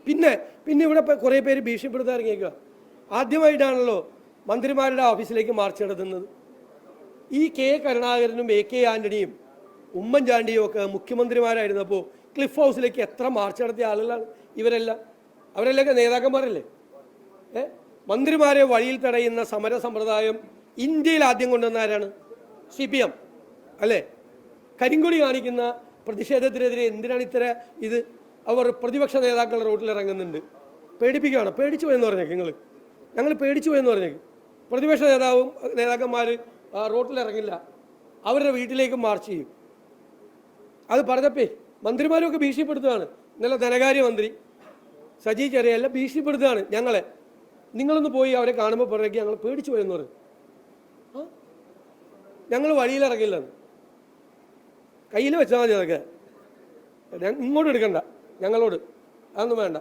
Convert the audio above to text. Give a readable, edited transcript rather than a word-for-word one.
പിന്നെ ഇവിടെ കുറേ പേര് ഭീഷണിപ്പെടുത്താൻ ഇറങ്ങിയേക്കുക. ആദ്യമായിട്ടാണല്ലോ മന്ത്രിമാരുടെ ഓഫീസിലേക്ക് മാർച്ച് നടത്തുന്നത്. ഈ കെ കരുണാകരനും AK ആന്റണിയും ഉമ്മൻചാണ്ടിയും ഒക്കെ മുഖ്യമന്ത്രിമാരായിരുന്നപ്പോൾ ക്ലിഫ് ഹൗസിലേക്ക് എത്ര മാർച്ച് നടത്തിയ ആളുകളാണ് ഇവരെല്ലാം. അവരെല്ലാം നേതാക്കന്മാരല്ലേ? മന്ത്രിമാരെ വഴിയിൽ തടയുന്ന സമര സമ്പ്രദായം ഇന്ത്യയിൽ ആദ്യം കൊണ്ടുവന്ന ആരാണ്? CPM അല്ലേ? കരിങ്കൊടി കാണിക്കുന്ന പ്രതിഷേധത്തിനെതിരെ എന്തിനാണ് ഇത്ര ഇത്? അവർ പ്രതിപക്ഷ നേതാക്കൾ റോഡിൽ ഇറങ്ങുന്നുണ്ട്. പേടിപ്പിക്കുകയാണ്. പേടിച്ചു പോയെന്ന് പറഞ്ഞേക്ക് ഞങ്ങൾ പേടിച്ചു പോയെന്ന് പറഞ്ഞേക്ക്. പ്രതിപക്ഷ നേതാക്കന്മാർ റോഡിലിറങ്ങില്ല, അവരുടെ വീട്ടിലേക്ക് മാർച്ച് ചെയ്യും. അത് പറഞ്ഞപ്പേ മന്ത്രിമാരൊക്കെ ഭീഷണിപ്പെടുത്തുകയാണ്. ഇന്നലെ ധനകാര്യമന്ത്രി സജി ചെറിയല്ല ഭീഷണിപ്പെടുത്തുകയാണ് ഞങ്ങളെ. നിങ്ങളൊന്ന് പോയി അവരെ കാണുമ്പോൾ പറഞ്ഞേക്ക് ഞങ്ങൾ പേടിച്ചു പോയെന്ന് പറയും. ഞങ്ങൾ വഴിയിലിറങ്ങില്ലെന്ന് കയ്യിൽ വെച്ചാൽ മതി. അതൊക്കെ ഇങ്ങോട്ട് എടുക്കണ്ട, ഞങ്ങളോട് അതൊന്നും വേണ്ട.